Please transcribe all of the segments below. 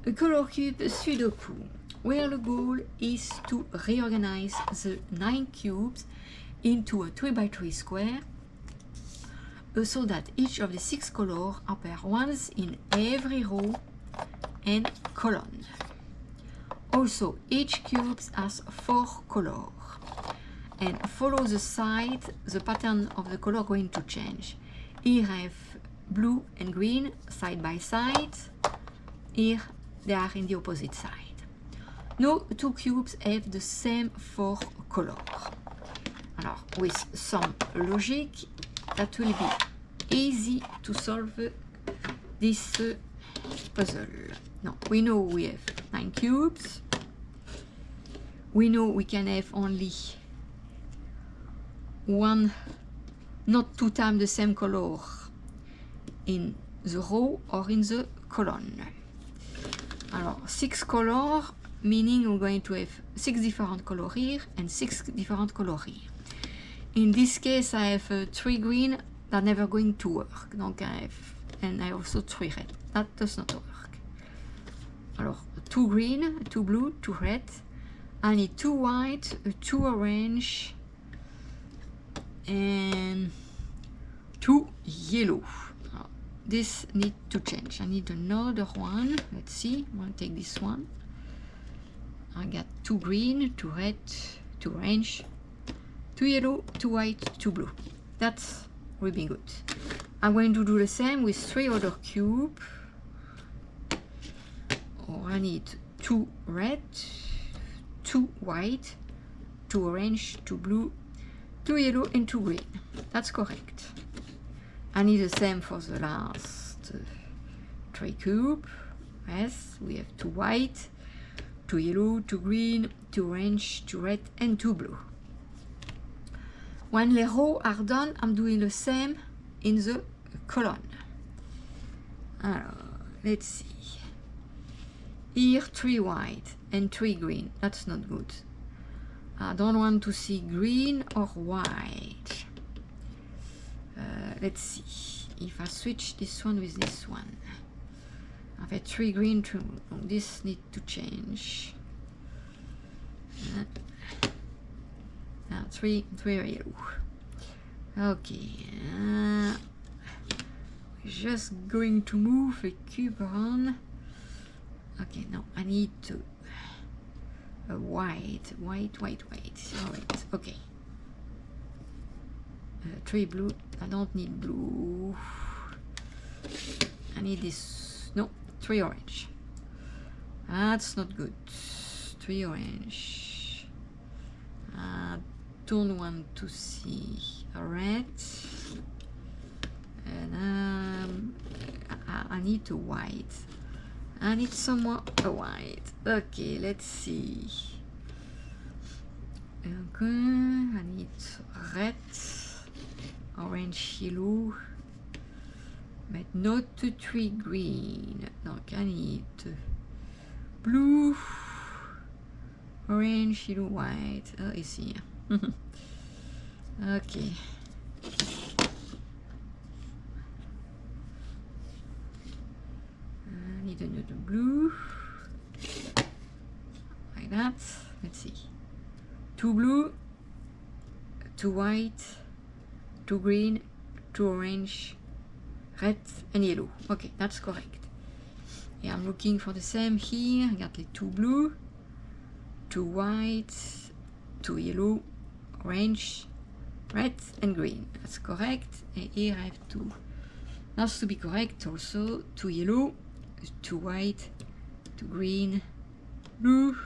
A color cube Sudoku, where the goal is to reorganize the 9 cubes into a 3x3 square so that each of the 6 colors appear once in every row and column. Also, each cube has 4 colors, and follow the side, the pattern of the color going to change. Here I have blue and green side by side. Here they are in the opposite side. No 2 cubes have the same 4 colors. Alors, with some logic, that will be easy to solve this puzzle. Now, we know we have 9 cubes. We know we can have only one, not 2 times the same color in the row or in the column. Alors, 6 colors, meaning we're going to have 6 different colors here and 6 different colors here. In this case, I have 3 green that never going to work. Donc and I also 3 red. That does not work. Alors, 2 green, 2 blue, 2 red. I need 2 white, 2 orange, and 2 yellow. This needs to change. I need another one. Let's see. I'm going to take this one. I got 2 green, 2 red, 2 orange, 2 yellow, 2 white, 2 blue. That's really good. I'm going to do the same with 3 other cubes. Oh, I need 2 red, 2 white, 2 orange, 2 blue, 2 yellow, and 2 green. That's correct. I need the same for the last 3 cubes. Yes, we have 2 white, 2 yellow, 2 green, 2 orange, 2 red, and 2 blue. When the rows are done, I'm doing the same in the column. Alors, let's see. Here 3 white and 3 green. That's not good. I don't want to see green or white. Let's see if I switch this one with this one. I've had 3 green, 2. This needs to change. Now 3 yellow. Okay. We're just going to move the cube around. Okay, no, I need to white. Alright, okay. 3 blue. I don't need blue. I need this. No, 3 orange. That's not good. 3 orange. I don't want to see a red. And I need a white. I need somewhere a white. Okay, let's see. Okay, I need red, orange, yellow, but not 3 green. No, I need blue, orange, yellow, white. Oh, it's here. Okay. I need another blue. Like that. Let's see. 2 blue, 2 white, 2 green, 2 orange, red, and yellow. Okay, that's correct. Yeah, I'm looking for the same here. I got like 2 blue, 2 white, 2 yellow, orange, red, and green. That's correct. And here I have 2. That's to be correct also. 2 yellow, 2 white, 2 green, blue,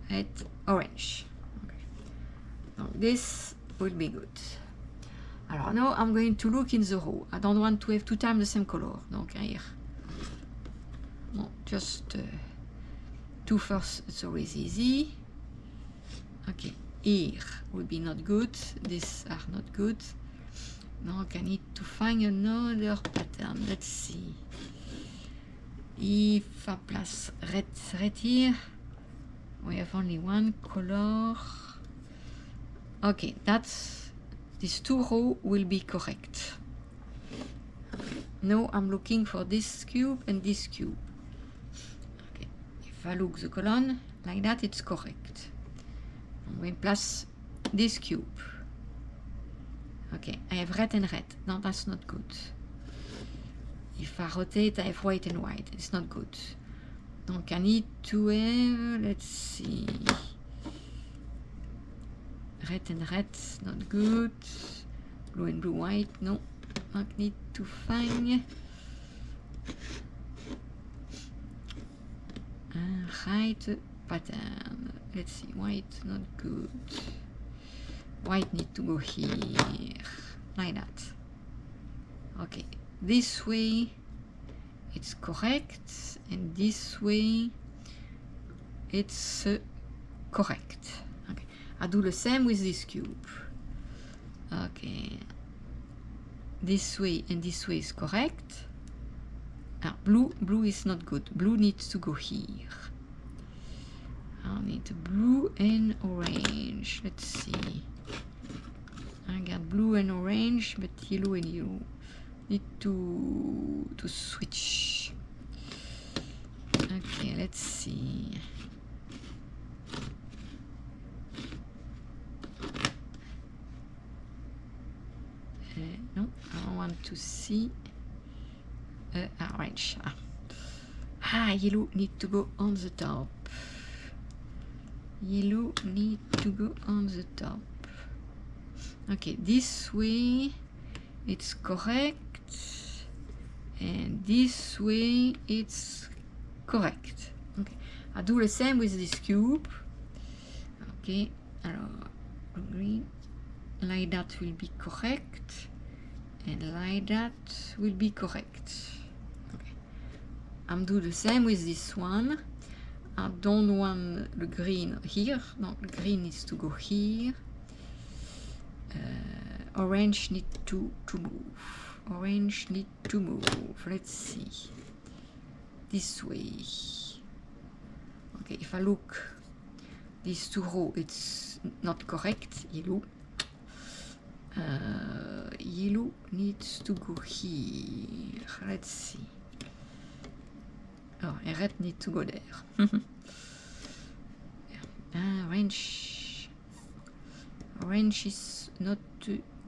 red, orange. Okay. Now this will be good. Alors now I'm going to look in the row. I don't want to have 2 times the same color. Donc here, no, just 2 first. It's always easy. Okay, here would be not good. These are not good. Now I need to find another pattern. Let's see. If I place red here, we have only 1 color. Okay, these 2 rows will be correct. Now I'm looking for this cube and this cube. I look the column like that, it's correct. We place this cube. Okay, I have red and red. No, that's not good. If I rotate, I have white and white. It's not good. Donc I need to have, let's see, red and red, not good. Blue and blue, white, no. I need to find a right pattern. Let's see, white, not good. White need to go here, like that. Okay, this way it's correct, and this way it's correct. Okay, I do the same with this cube. Okay, this way and this way is correct. Blue is not good. Blue needs to go here. I need blue and orange. Let's see. I got blue and orange, but yellow and yellow. Need to switch. Okay, let's see. No, I want to see orange. Yellow need to go on the top. Yellow need to go on the top. Okay, this way it's correct, and this way it's correct. Okay, I do the same with this cube. Okay, alors green, like that will be correct, and like that will be correct. Okay, I'm do the same with this one. I don't want the green here. No, the green needs to go here. Orange need to move. Orange need to move. Let's see. This way. Okay, if I look these two rows, it's not correct. Yellow. Yellow needs to go here. Let's see. Oh, and red need to go there. Orange. Orange is not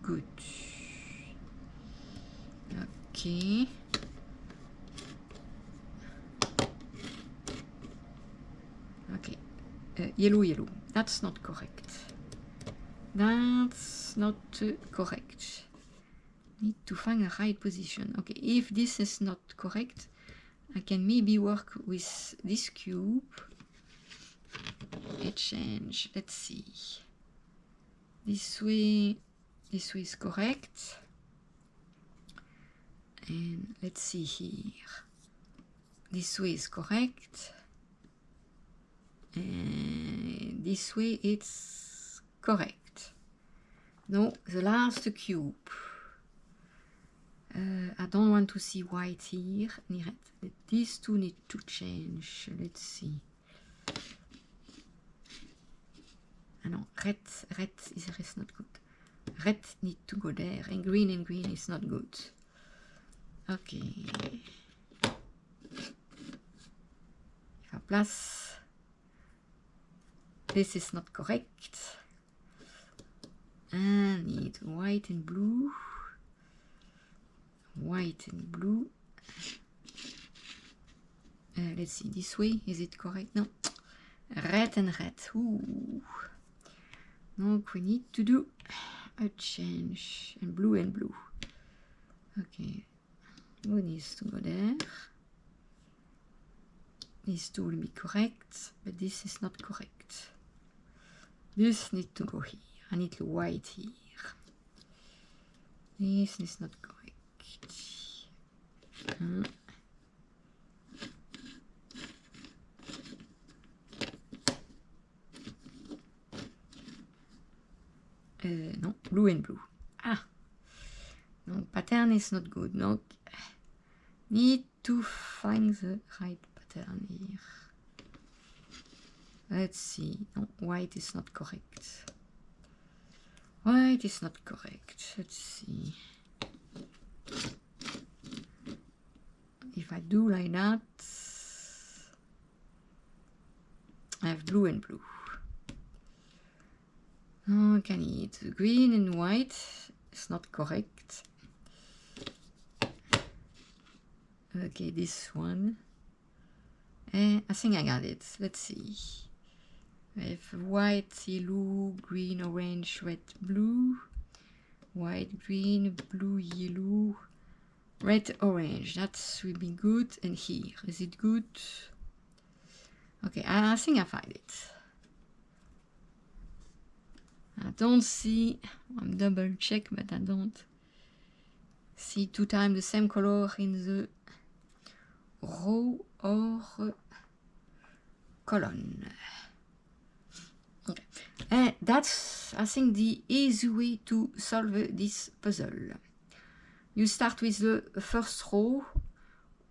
good. Okay. Okay. Yellow. That's not correct. That's not correct. Need to find a right position. Okay, if this is not correct, I can maybe work with this cube. Change. Let's see. This way is correct. And let's see here. This way is correct. And this way it's correct. No, the last cube. I don't want to see white here, ni red. But these two need to change. Let's see. No, red is not good. Red need to go there, and green is not good. Okay. If I place, this is not correct. I need white and blue. White and blue. Let's see, this way, is it correct? No. Red and red. Ooh. Donc we need to do a change. And blue. Okay. Blue needs to go there. These two will be correct, but this is not correct. This needs to go here. I need the white here. This is not correct. No, blue and blue. No, pattern is not good. No, need to find the right pattern here. Let's see. No, white is not correct. White is not correct. Let's see. If I do like that, I have blue and blue. Okay, I need green and white. It's not correct. Okay, this one. I think I got it. Let's see. I have white, yellow, green, orange, red, blue. White, green, blue, yellow, red, orange. That will be good. And here, is it good? Okay, I think I find it. I don't see, I'm double check, but I don't see 2 times the same color in the row or column. Okay. And that's, I think, the easy way to solve this puzzle. You start with the first row,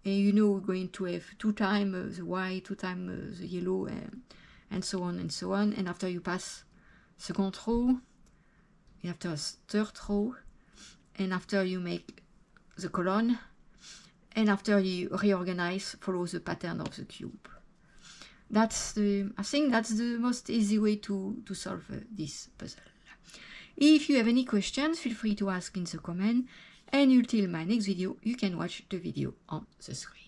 and you know we're going to have 2 times the white, 2 times the yellow, and so on and so on. And after you pass second row, after third row, and after you make the column, and after you reorganize, follow the pattern of the cube. That's the, I think that's the most easy way to solve this puzzle. If you have any questions, feel free to ask in the comment, and until my next video, you can watch the video on the screen.